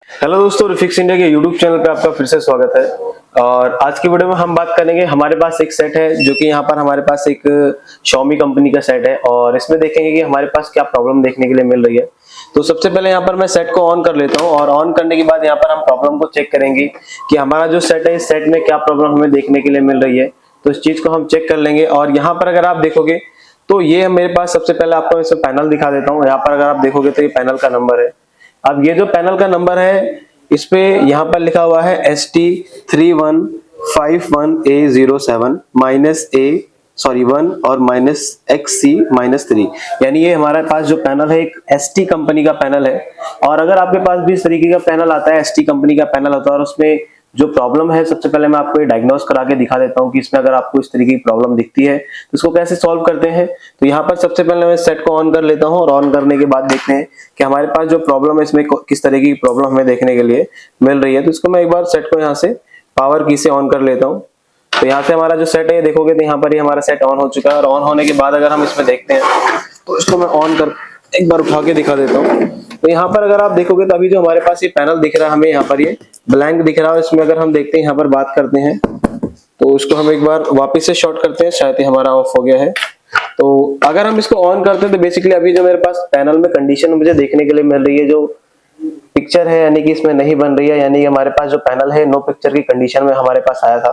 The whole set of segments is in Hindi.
हेलो दोस्तों, रिफिक्स इंडिया के यूट्यूब चैनल पे आपका फिर से स्वागत है। और आज की वीडियो में हम बात करेंगे, हमारे पास एक सेट है जो कि यहाँ पर हमारे पास एक Xiaomi कंपनी का सेट है और इसमें देखेंगे कि हमारे पास क्या प्रॉब्लम देखने के लिए मिल रही है। तो सबसे पहले यहाँ पर मैं सेट को ऑन कर लेता हूँ और ऑन करने के बाद यहाँ पर हम प्रॉब्लम को चेक करेंगे कि हमारा जो सेट है इस सेट में क्या प्रॉब्लम हमें देखने के लिए मिल रही है। तो इस चीज को हम चेक कर लेंगे और यहाँ पर अगर आप देखोगे तो ये मेरे पास सबसे पहले आपको इसमें पैनल दिखा देता हूँ। यहाँ पर अगर आप देखोगे तो ये पैनल का नंबर है। अब ये जो पैनल का नंबर है इस पे यहाँ पर लिखा हुआ है ST3151A07 -1 और -XC-3, यानी ये हमारे पास जो पैनल है एक ST कंपनी का पैनल है। और अगर आपके पास भी इस तरीके का पैनल आता है, ST कंपनी का पैनल होता है और उसमें जो प्रॉब्लम है, सबसे पहले मैं आपको ये डायग्नोस करा के दिखा देता हूँ कि इसमें अगर आपको इस तरीके की प्रॉब्लम दिखती है तो इसको कैसे सॉल्व करते हैं। तो यहाँ पर सबसे पहले मैं सेट को ऑन कर लेता हूँ और ऑन करने के बाद देखते हैं कि हमारे पास जो प्रॉब्लम है इसमें किस तरीके की प्रॉब्लम हमें देखने के लिए मिल रही है। तो इसको मैं एक बार सेट को यहाँ से पावर की से ऑन कर लेता हूँ। तो यहाँ से हमारा जो सेट है देखोगे तो यहाँ पर ही हमारा सेट ऑन हो चुका है। और ऑन होने के बाद अगर हम इसमें देखते हैं तो इसको मैं ऑन कर एक बार उठा के दिखा देता हूँ। तो यहाँ पर अगर आप देखोगे तो अभी जो हमारे पास ये पैनल दिख रहा है, हमें यहाँ पर ये ब्लैंक दिख रहा है। इसमें अगर हम देखते हैं, यहाँ पर बात करते हैं तो उसको हम एक बार वापस से शॉर्ट करते हैं, शायद ही हमारा ऑफ हो गया है। तो अगर हम इसको ऑन करते हैं तो बेसिकली अभी जो मेरे पास पैनल में कंडीशन मुझे देखने के लिए मिल रही है, जो पिक्चर है यानी कि इसमें नहीं बन रही है, यानी कि हमारे पास जो पैनल है नो पिक्चर की कंडीशन में हमारे पास आया था।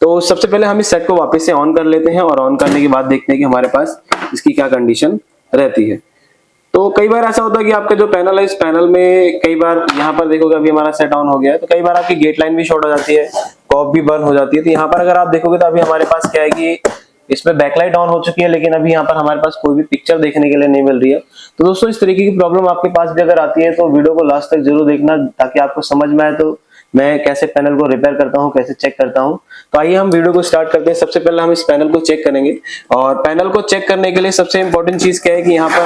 तो सबसे पहले हम इस सेट को वापस से ऑन कर लेते हैं और ऑन करने के बाद देखते हैं कि हमारे पास इसकी क्या कंडीशन रहती है। तो कई बार ऐसा होता है कि आपका जो पैनल है, इस पैनल में कई बार यहाँ पर देखोगे अभी हमारा सेट ऑन हो गया है, तो कई बार आपकी गेट लाइन भी शॉर्ट हो जाती है, कॉप भी बर्न हो जाती है। तो यहाँ पर अगर आप देखोगे तो अभी हमारे पास क्या है कि इसमें बैकलाइट ऑन हो चुकी है, लेकिन अभी यहाँ पर हमारे पास कोई भी पिक्चर देखने के लिए नहीं मिल रही है। तो दोस्तों, इस तरीके की प्रॉब्लम आपके पास भी अगर आती है तो वीडियो को लास्ट तक जरूर देखना, ताकि आपको समझ में आए तो मैं कैसे पैनल को रिपेयर करता हूँ, कैसे चेक करता हूँ। तो आइए हम वीडियो को स्टार्ट करते हैं। सबसे पहले हम इस पैनल को चेक करेंगे और पैनल को चेक करने के लिए सबसे इंपॉर्टेंट चीज क्या है कि यहाँ पर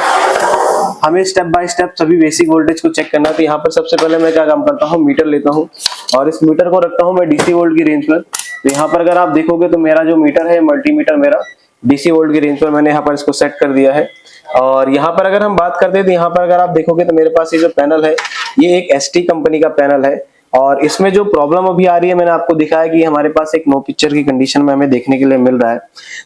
हमें स्टेप बाय स्टेप सभी बेसिक वोल्टेज को चेक करना है। तो यहाँ पर सबसे पहले मैं क्या काम करता हूँ, मीटर लेता हूँ और इस मीटर को रखता हूँ मैं DC वोल्ट की रेंज पर। तो यहाँ पर अगर आप देखोगे तो मेरा जो मीटर है, मल्टीमीटर मेरा DC वोल्ट की रेंज पर मैंने यहाँ पर इसको सेट कर दिया है। और यहाँ पर अगर हम बात करते हैं तो यहाँ पर अगर आप देखोगे तो मेरे पास ये जो पैनल है ये एक ST कंपनी का पैनल है। और इसमें जो प्रॉब्लम अभी आ रही है, मैंने आपको दिखाया कि हमारे पास एक नो पिक्चर की कंडीशन में हमें देखने के लिए मिल रहा है।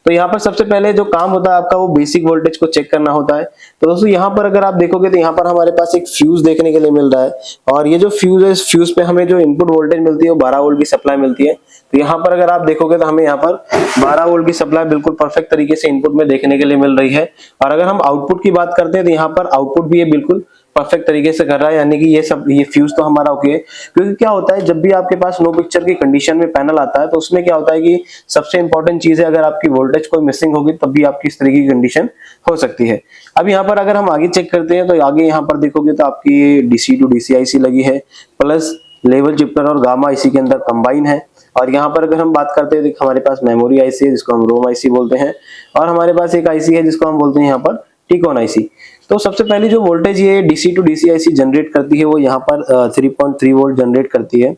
तो यहाँ पर सबसे पहले जो काम होता है आपका, वो बेसिक वोल्टेज को चेक करना होता है। तो दोस्तों, यहाँ पर अगर आप देखोगे तो यहाँ पर हमारे पास एक फ्यूज देखने के लिए मिल रहा है और ये जो फ्यूज है, इस फ्यूज पे हमें जो इनपुट वोल्टेज मिलती है वो 12 वोल्ट की सप्लाई मिलती है। तो यहाँ पर अगर आप देखोगे तो हमें यहाँ पर 12 वोल्ट की सप्लाई बिल्कुल परफेक्ट तरीके से इनपुट में देखने के लिए मिल रही है। और अगर हम आउटपुट की बात करते हैं तो यहाँ पर आउटपुट भी ये बिल्कुल परफेक्ट तरीके से कर रहा है, यानी कि ये फ्यूज तो हमारा ओके है। क्योंकि क्या होता है, जब भी आपके पास नो पिक्चर की कंडीशन में पैनल आता है तो उसमें क्या होता है कि सबसे इंपॉर्टेंट चीज है, अगर आपकी वोल्टेज कोई मिसिंग होगी तब भी आपकी इस तरीके की कंडीशन हो सकती है। अब यहाँ पर अगर हम आगे चेक करते हैं तो आगे यहाँ पर देखोगे तो आपकी DC to DC IC लगी है, प्लस लेवल शिफ्टर और गामा IC के अंदर कंबाइन है। और यहाँ पर अगर हम बात करते हैं तो हमारे पास मेमोरी IC है जिसको हम रोम IC बोलते हैं, और हमारे पास एक IC है जिसको हम बोलते हैं यहाँ पर टिकॉन IC। तो सबसे पहले जो वोल्टेज ये DC to DC IC generate करती है वो यहाँ पर 3.3 वोल्ट जनरेट करती है।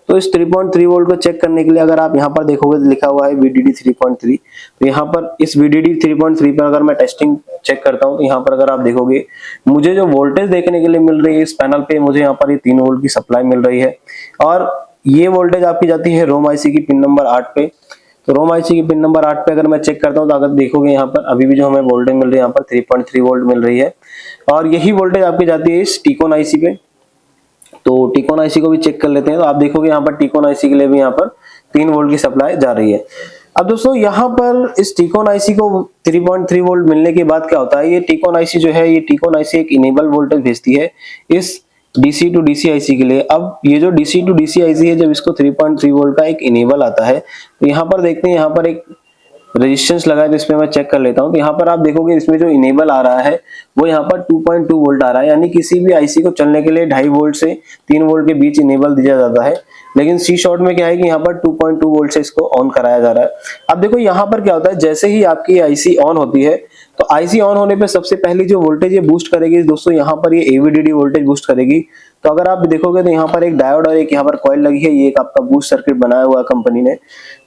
तो इस 3.3 वोल्ट को चेक करने के लिए अगर आप यहाँ पर देखोगे तो लिखा हुआ है VDD 3.3। तो यहाँ पर इस VDD 3.3 पर अगर मैं टेस्टिंग चेक करता हूँ तो यहाँ पर अगर आप देखोगे मुझे जो वोल्टेज देखने के लिए मिल रही है इस पैनल पे, मुझे यहाँ पर ये 3 वोल्ट की सप्लाई मिल रही है। और ये वोल्टेज आपकी जाती है रोम IC की पिन नंबर 8 पे। तो रोम IC की पिन नंबर 8 पे अगर मैं चेक करता हूँ तो अगर देखोगे यहाँ पर अभी भी जो हमें वोल्टेज मिल रही है यहाँ पर 3.3 वोल्ट मिल रही है। और यही वोल्टेज आपकी जाती है इस टिकॉन IC पे। तो टिकॉन IC को भी चेक कर लेते हैं। तो आप देखोगे यहाँ पर टिकॉन IC के लिए भी यहाँ पर 3 वोल्ट की सप्लाई जा रही है। अब दोस्तों, यहाँ पर इस टिकॉन IC को 3.3 वोल्ट मिलने के बाद क्या होता है, ये टिकॉन IC जो है, ये टिकॉन IC एक इनेबल वोल्टेज भेजती है इस DC to DC IC के लिए। अब ये जो DC to DC IC है, जब इसको 3.3 वोल्ट का एक इनेबल आता है तो यहाँ पर देखते हैं, यहाँ पर एक रेजिस्टेंस लगा है जिसमें मैं चेक कर लेता हूँ। तो यहाँ पर आप देखोगे इसमें जो इनेबल आ रहा है वो यहाँ पर 2.2 वोल्ट आ रहा है, यानी किसी भी IC को चलने के लिए 2.5 वोल्ट से 3 वोल्ट के बीच इनेबल दिया जाता है। लेकिन C शॉर्ट में क्या है कि यहाँ पर 2.2 वोल्ट से इसको ऑन कराया जा रहा है। अब देखो यहाँ पर क्या होता है, जैसे ही आपकी IC ऑन होती है तो IC ऑन होने पे सबसे पहली जो वोल्टेज ये बूस्ट करेगी दोस्तों, यहाँ पर ये AVDD वोल्टेज बूस्ट करेगी। तो अगर आप देखोगे तो यहाँ पर एक डायोड और एक यहाँ पर कॉइल लगी है, ये एक आपका बूस्ट सर्किट बनाया हुआ है कंपनी ने।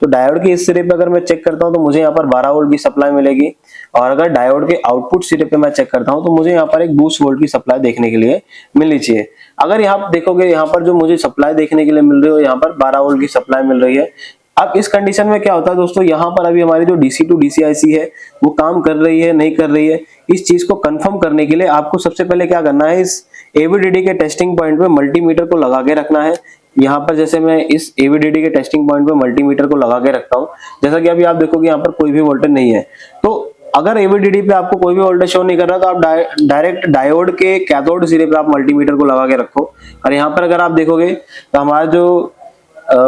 तो डायोड के इस सिरे पे अगर मैं चेक करता हूँ तो मुझे यहाँ पर 12 वोल्ट की सप्लाई मिलेगी, और अगर डायोड के आउटपुट सिरे पे मैं चेक करता हूँ तो मुझे यहाँ पर एक बूस्ट वोल्ट की सप्लाई देखने के लिए मिलनी चाहिए। अगर यहाँ देखोगे यहाँ पर जो मुझे सप्लाई देखने के लिए मिल रही है यहाँ पर 12 वोल्ट की सप्लाई मिल रही है। अब इस कंडीशन में क्या होता है दोस्तों, यहाँ पर अभी हमारी जो डीसी टू डीसी आईसी है वो काम कर रही है नहीं कर रही है, इस चीज को कंफर्म करने के लिए आपको सबसे पहले क्या करना है, इस एवीडीडी के टेस्टिंग पॉइंट पे मल्टीमीटर को लगा के रखना है। यहाँ पर जैसे मैं इस एवीडीडी के टेस्टिंग पॉइंट पे मल्टीमीटर को लगा के रखता हूँ, जैसा कि अभी आप देखोगे यहाँ पर कोई भी वोल्टेज नहीं है। तो अगर एवीडीडी पे आपको कोई भी वोल्टेज शो नहीं कर रहा तो आप डायरेक्ट डायोड के कैथोड सिरे पे आप मल्टीमीटर को लगा के रखो, और यहाँ पर अगर आप देखोगे तो हमारा जो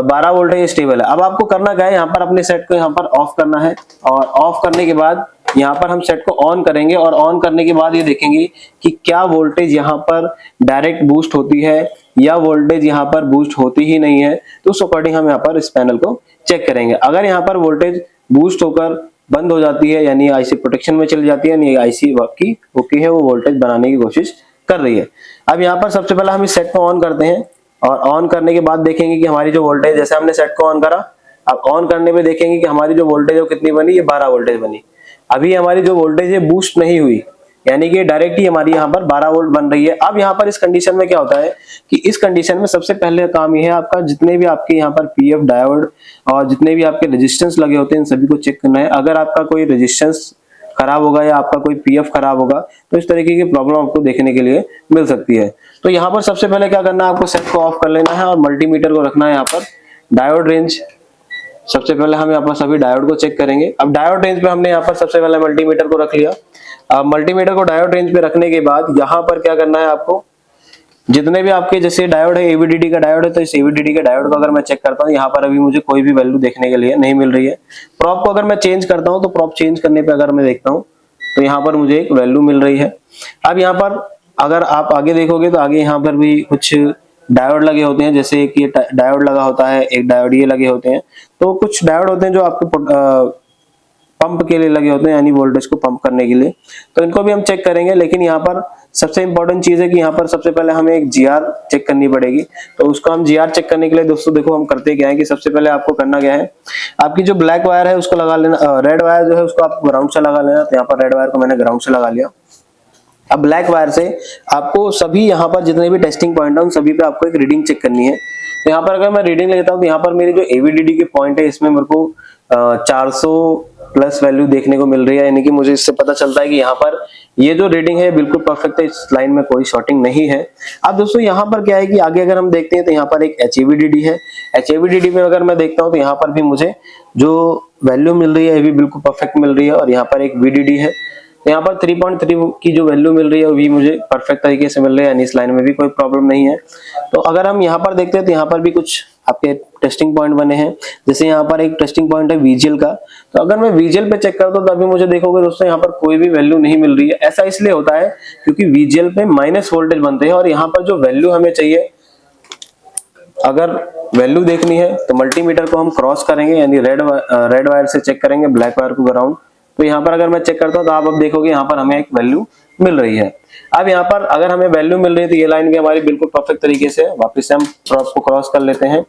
12 वोल्ट है ये स्टेबल है। अब आपको करना क्या है, यहाँ पर अपने सेट को यहाँ पर ऑफ करना है, और ऑफ करने के बाद यहाँ पर हम सेट को ऑन करेंगे, और ऑन करने के बाद ये देखेंगे कि क्या वोल्टेज यहाँ पर डायरेक्ट बूस्ट होती है या वोल्टेज यहाँ पर बूस्ट होती ही नहीं है। तो उस अकॉर्डिंग हम यहाँ पर इस पैनल को चेक करेंगे। अगर यहाँ पर वोल्टेज बूस्ट होकर बंद हो जाती है यानी आईसी प्रोटेक्शन में चली जाती है, यानी आईसी आपकी ओके है, वो वोल्टेज बनाने की कोशिश कर रही है। अब यहाँ पर सबसे पहले हम इस सेट को ऑन करते हैं, और ऑन करने के बाद देखेंगे कि हमारी जो वोल्टेज, जैसे हमने सेट को ऑन करा, अब ऑन करने पे देखेंगे कि हमारी जो वोल्टेज है वो कितनी बनी, ये 12 वोल्टेज बनी। अभी हमारी जो वोल्टेज है बूस्ट नहीं हुई, यानी कि डायरेक्ट ही हमारी यहाँ पर 12 वोल्ट बन रही है। अब यहाँ पर इस कंडीशन में क्या होता है कि इस कंडीशन में सबसे पहले काम ये है आपका, जितने भी आपके यहाँ पर पीएफ डायोड और जितने भी आपके रेजिस्टेंस लगे होते हैं इन सभी को चेक करना है। अगर आपका कोई रेजिस्टेंस खराब होगा या आपका कोई पीएफ खराब होगा तो इस तरीके की प्रॉब्लम आपको देखने के लिए मिल सकती है। तो यहाँ पर सबसे पहले क्या करना है, आपको सेट को ऑफ कर लेना है और मल्टीमीटर को रखना है यहाँ पर डायोड रेंज। सबसे पहले हम यहाँ पर सभी डायोड को चेक करेंगे। अब डायोड रेंज पे हमने यहाँ पर सबसे पहले मल्टीमीटर को रख लिया। अब मल्टीमीटर को डायोड रेंज पे रखने के बाद यहाँ पर क्या करना है, आपको जितने भी आपके जैसे डायोड है, एवीडीडी का डायोड है, तो इस एवीडीडी के डायोड को अगर मैं चेक करता हूँ यहाँ पर अभी मुझे कोई भी वैल्यू देखने के लिए नहीं मिल रही है। प्रॉप को अगर मैं चेंज करता हूँ तो प्रॉप चेंज करने पे अगर मैं देखता हूँ तो यहाँ पर मुझे एक वैल्यू मिल रही है। अब यहाँ पर अगर आप आगे देखोगे तो आगे यहाँ पर भी कुछ डायोड लगे होते हैं, जैसे एक ये डायोड लगा होता है, एक डायोड ये लगे होते हैं। तो कुछ डायोड होते हैं जो आपको पंप के लिए लगे होते हैं, यानी वोल्टेज को पंप करने के लिए, तो इनको भी हम चेक करेंगे। लेकिन यहाँ पर सबसे इंपॉर्टेंट चीज है कि यहाँ पर सबसे पहले हमें एक जीआर चेक करनी पड़ेगी। तो उसको हम जीआर चेक करने के लिए दोस्तों देखो हम करते क्या है कि सबसे पहले आपको करना क्या है, आपकी जो ब्लैक वायर है उसको लगा लेना, रेड वायर जो है उसको आप ग्राउंड से लगा लेना। तो यहाँ पर रेड वायर को मैंने ग्राउंड से लगा लिया। अब ब्लैक वायर से आपको सभी यहाँ पर जितने भी टेस्टिंग पॉइंट है उन सभी पे आपको एक रीडिंग चेक करनी है। तो यहाँ पर अगर मैं रीडिंग लेता हूँ तो यहाँ पर मेरी जो एवीडीडी के पॉइंट है इसमें मेरे को 400 प्लस वैल्यू देखने को मिल रही है, यानी कि मुझे इससे पता चलता है कि यहाँ पर ये जो रीडिंग है बिल्कुल परफेक्ट है, इस लाइन में कोई शॉर्टिंग नहीं है। अब दोस्तों यहाँ पर क्या है कि आगे अगर हम देखते हैं तो यहाँ पर एक एचएवीडीडी है। एचएवीडीडी में अगर मैं देखता हूँ तो यहाँ पर भी मुझे जो वैल्यू मिल रही है ये भी बिल्कुल परफेक्ट मिल रही है, और यहाँ पर एक वीडीडी है। तो यहाँ पर 3.3 की जो वैल्यू मिल रही है वो भी मुझे परफेक्ट तरीके से मिल रही है, यानी इस लाइन में भी कोई प्रॉब्लम नहीं है। तो अगर हम यहाँ पर देखते हैं तो यहाँ पर भी कुछ आपके टेस्टिंग पॉइंट बने हैं, जैसे यहाँ पर एक टेस्टिंग पॉइंट है वीजीएल का। तो अगर मैं वीजीएल पे चेक करता हूँ तो अभी मुझे देखोगे दोस्तों यहाँ पर कोई भी वैल्यू नहीं मिल रही है। ऐसा इसलिए होता है क्योंकि वीजीएल पे माइनस वोल्टेज बनते हैं, और यहाँ पर जो वैल्यू हमें चाहिए, अगर वैल्यू देखनी है तो मल्टीमीटर को हम क्रॉस करेंगे, यानी रेड वायर से चेक करेंगे ब्लैक वायर को ग्राउंड। तो यहाँ पर अगर मैं चेक करता हूँ तो आप अब देखोगे यहाँ पर हमें एक वैल्यू मिल रही है। अब यहाँ पर अगर हमें वैल्यू मिल रही है तो ये लाइन भी हमारी बिल्कुल परफेक्ट तरीके से, वापस से हम प्रॉप को क्रॉस कर लेते हैं।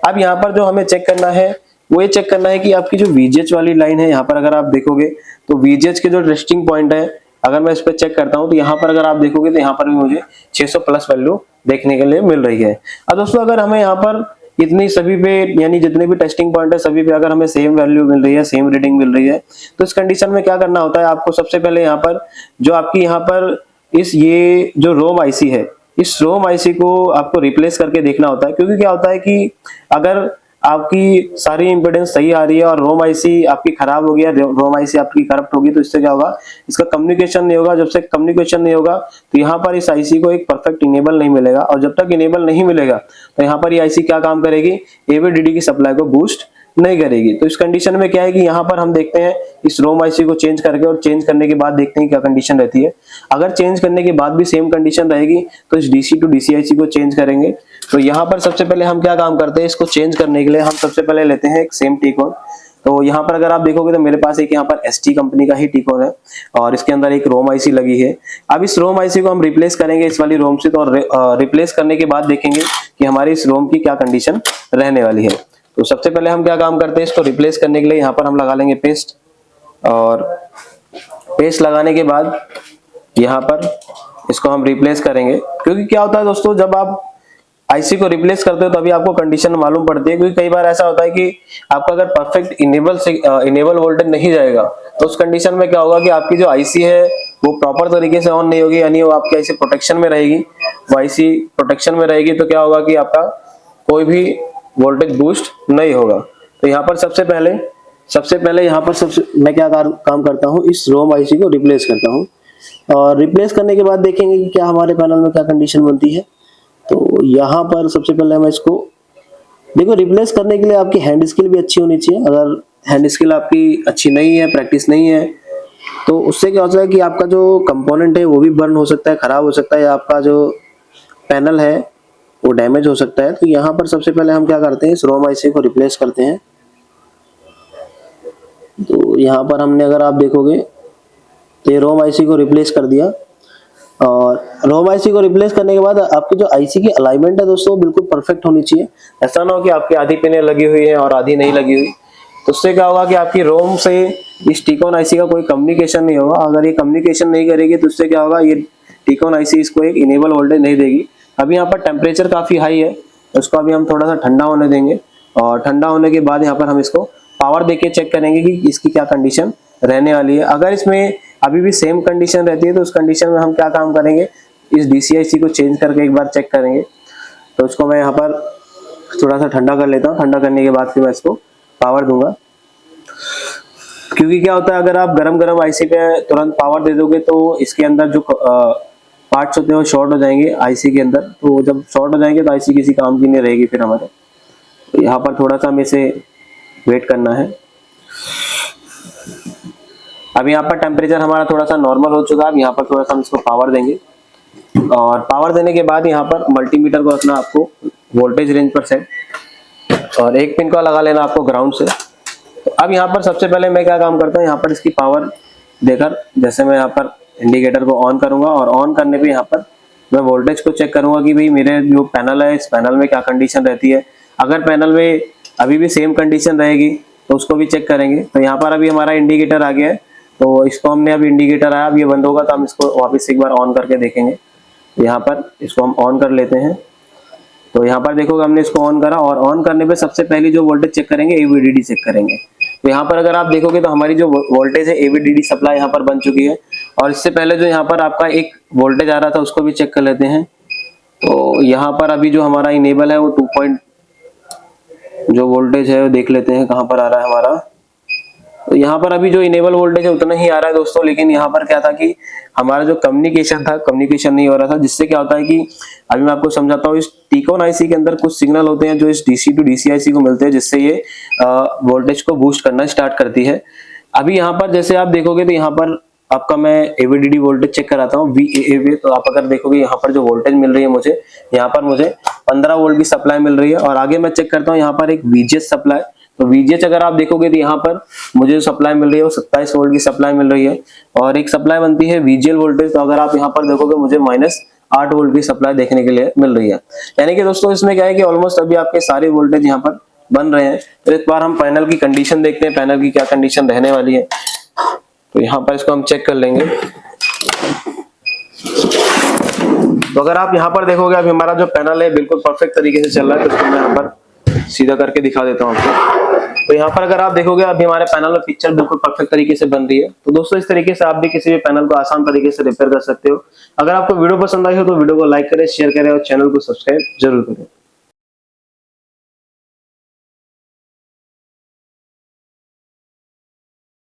अब यहाँ पर जो हमें चेक करना है वो ये चेक करना है कि आपकी जो वीजीएच वाली लाइन है, यहाँ पर अगर आप देखोगे तो वीजीएच के जो टेस्टिंग पॉइंट है, अगर मैं इस पर चेक करता हूँ तो यहाँ पर अगर आप देखोगे तो यहाँ पर भी मुझे 600 प्लस वैल्यू देखने के लिए मिल रही है। अब दोस्तों अगर हमें यहाँ पर इतनी सभी पे, यानी जितने भी टेस्टिंग पॉइंट है सभी पे अगर हमें सेम वैल्यू मिल रही है, सेम रीडिंग मिल रही है, तो इस कंडीशन में क्या करना होता है, आपको सबसे पहले यहाँ पर जो आपकी यहाँ पर ये जो रोम आईसी है, इस रोम आईसी को आपको रिप्लेस करके देखना होता है। क्योंकि क्या होता है कि अगर आपकी सारी इंपेडेंस सही आ रही है और रोम आईसी आपकी खराब हो गया, रोम आईसी आपकी करप्ट होगी, तो इससे क्या होगा, इसका कम्युनिकेशन नहीं होगा। जब से कम्युनिकेशन नहीं होगा तो यहाँ पर इस आईसी को एक परफेक्ट इनेबल नहीं मिलेगा, और जब तक इनेबल नहीं मिलेगा तो यहाँ पर ये आईसी क्या काम करेगी, एवीडीडी की सप्लाई को बूस्ट नहीं करेगी। तो इस कंडीशन में क्या है कि यहाँ पर हम देखते हैं इस रोम आईसी को चेंज करके, और चेंज करने के बाद देखते हैं क्या कंडीशन रहती है। अगर चेंज करने के बाद भी सेम कंडीशन रहेगी तो इस डीसी टू डीसी आईसी को चेंज करेंगे। तो यहाँ पर सबसे पहले हम क्या काम करते हैं, इसको चेंज करने के लिए हम सबसे पहले लेते हैं एक सेम टी कोड। तो यहाँ पर अगर आप देखोगे तो मेरे पास एक यहाँ पर ST कंपनी का ही टीकॉन है और इसके अंदर एक रोम आईसी लगी है। अब इस रोम आईसी को हम रिप्लेस करेंगे इस वाली रोम से, तो रिप्लेस करने के बाद देखेंगे कि हमारी इस रोम की क्या कंडीशन रहने वाली है। तो सबसे पहले हम क्या काम करते हैं, इसको रिप्लेस करने के लिए यहाँ पर हम लगा लेंगे पेस्ट, और पेस्ट लगाने के बाद यहाँ पर इसको हम रिप्लेस करेंगे। क्योंकि क्या होता है दोस्तों, जब आप आईसी को रिप्लेस करते हो तभी आपको कंडीशन मालूम पड़ती है। क्योंकि कई बार ऐसा होता है कि आपका अगर परफेक्ट इनेबल वोल्टेज नहीं जाएगा तो उस कंडीशन में क्या होगा कि आपकी जो आईसी है वो प्रॉपर तरीके से ऑन नहीं होगी, यानी वो आपकी आईसी प्रोटेक्शन में रहेगी। वो आईसी प्रोटेक्शन में रहेगी तो क्या होगा कि आपका कोई भी वोल्टेज बूस्ट नहीं होगा। तो यहाँ पर सबसे पहले यहाँ पर मैं क्या काम करता हूँ, इस रोम आईसी को रिप्लेस करता हूँ, और रिप्लेस करने के बाद देखेंगे कि क्या हमारे पैनल में क्या कंडीशन बनती है। तो यहाँ पर सबसे पहले मैं इसको देखो, रिप्लेस करने के लिए आपकी हैंड स्किल भी अच्छी होनी चाहिए। अगर हैंड स्किल आपकी अच्छी नहीं है, प्रैक्टिस नहीं है, तो उससे क्या होता है कि आपका जो कंपोनेंट है वो भी बर्न हो सकता है, खराब हो सकता है, या आपका जो पैनल है वो डैमेज हो सकता है। तो यहाँ पर सबसे पहले हम क्या करते हैं, इस रोम आईसी को रिप्लेस करते हैं। तो यहाँ पर हमने, अगर आप देखोगे तो ये रोम आईसी को रिप्लेस कर दिया, और रोम आईसी को रिप्लेस करने के बाद आपकी जो आईसी की अलाइनमेंट है दोस्तों बिल्कुल परफेक्ट होनी चाहिए। ऐसा ना हो कि आपकी आधी पिनें लगी हुई है और आधी नहीं लगी हुई, तो उससे क्या होगा कि आपकी रोम से इस टीकॉन आईसी का कोई कम्युनिकेशन नहीं होगा। अगर ये कम्युनिकेशन नहीं करेगी तो उससे क्या होगा, ये टीकॉन आईसी इसको एक इनेबल वोल्टेज नहीं देगी। अभी यहाँ पर टेम्परेचर काफी हाई है, उसको अभी हम थोड़ा सा ठंडा होने देंगे, और ठंडा होने के बाद यहाँ पर हम इसको पावर देके चेक करेंगे कि इसकी क्या कंडीशन रहने वाली है। अगर इसमें अभी भी सेम कंडीशन रहती है तो उस कंडीशन में हम क्या काम करेंगे, इस DCIC को चेंज करके एक बार चेक करेंगे। तो इसको मैं यहाँ पर थोड़ा सा ठंडा कर लेता हूँ, ठंडा करने के बाद फिर मैं इसको पावर दूंगा। क्योंकि क्या होता है, अगर आप गरम आईसी पे तुरंत पावर दे दोगे तो इसके अंदर जो पार्ट्स होते हैं वो शॉर्ट हो जाएंगे आईसी के अंदर। तो जब शॉर्ट हो जाएंगे तो आईसी किसी काम की नहीं रहेगी फिर हमारे। तो यहाँ पर थोड़ा सा हमें इसे वेट करना है। अब यहाँ पर टेम्परेचर हमारा थोड़ा सा नॉर्मल हो चुका है। अब यहाँ पर थोड़ा सा हम इसको पावर देंगे, और पावर देने के बाद यहाँ पर मल्टीमीटर को रखना आपको वोल्टेज रेंज पर सेट, और एक पिन को लगा लेना आपको ग्राउंड से। तो अब यहाँ पर सबसे पहले मैं क्या काम करता हूँ, यहाँ पर इसकी पावर देकर जैसे मैं यहाँ पर इंडिकेटर को ऑन करूंगा, और ऑन करने पे यहाँ पर मैं वोल्टेज को चेक करूंगा कि भाई मेरे जो पैनल है इस पैनल में क्या कंडीशन रहती है। अगर पैनल में अभी भी सेम कंडीशन रहेगी तो उसको भी चेक करेंगे। तो यहाँ पर अभी हमारा इंडिकेटर आ गया है, तो इसको हमने अभी इंडिकेटर आया, अब ये बंद होगा तो हम इसको वापस एक बार ऑन करके देखेंगे। यहाँ पर इसको हम ऑन कर लेते हैं। तो यहाँ पर देखोगे हमने इसको ऑन करा, और ऑन करने पे सबसे पहले जो वोल्टेज चेक करेंगे AVDD चेक करेंगे। तो यहाँ पर अगर आप देखोगे तो हमारी जो वोल्टेज है AVDD सप्लाई यहाँ पर बन चुकी है, और इससे पहले जो यहाँ पर आपका एक वोल्टेज आ रहा था उसको भी चेक कर लेते हैं। तो यहाँ पर अभी जो हमारा इनेबल है वो 2 जो वोल्टेज है वो देख लेते हैं कहाँ पर आ रहा है हमारा। तो यहाँ पर अभी जो इनेबल वोल्टेज है उतना ही आ रहा है दोस्तों, लेकिन यहाँ पर क्या था कि हमारा जो कम्युनिकेशन नहीं हो रहा था, जिससे क्या होता है कि अभी मैं आपको समझाता हूँ। इस टीकॉन आईसी के अंदर कुछ सिग्नल होते हैं जो इस DC to DC आईसी को मिलते हैं, जिससे ये वोल्टेज को बूस्ट करना स्टार्ट करती है। अभी यहाँ पर जैसे आप देखोगे तो यहाँ पर आपका मैं AVDD वोल्टेज चेक कराता हूँ VAA। तो आप अगर देखोगे यहाँ पर जो वोल्टेज मिल रही है मुझे, यहाँ पर मुझे 15 वोल्ट की सप्लाई मिल रही है, और आगे मैं चेक करता हूँ यहाँ पर एक VGH सप्लाई। तो VGH अगर आप देखोगे तो यहाँ पर मुझे जो सप्लाई मिल रही है वो 27 वोल्ट की सप्लाई मिल रही है, और एक सप्लाई बनती है VGL वोल्टेज। तो अगर आप यहाँ पर देखोगे मुझे -8 वोल्ट की सप्लाई देखने के लिए मिल रही है। यानी कि दोस्तों इसमें क्या है कि ऑलमोस्ट अभी आपके सारे वोल्टेज यहाँ पर बन रहे हैं। तो एक बार हम पैनल की कंडीशन देखते हैं, पैनल की क्या कंडीशन रहने वाली है। तो यहाँ पर इसको हम चेक कर लेंगे। तो अगर आप यहाँ पर देखोगे अभी हमारा जो पैनल है बिल्कुल परफेक्ट तरीके से चल रहा है। तो इसको मैं यहाँ पर सीधा करके दिखा देता हूँ आपको। तो यहाँ पर अगर आप देखोगे अभी हमारे पैनल में पिक्चर बिल्कुल परफेक्ट तरीके से बन रही है। तो दोस्तों इस तरीके से आप भी किसी भी पैनल को आसान तरीके से रिपेयर कर सकते हो। अगर आपको वीडियो पसंद आई हो तो वीडियो को लाइक करें, शेयर करें और चैनल को सब्सक्राइब जरूर करें।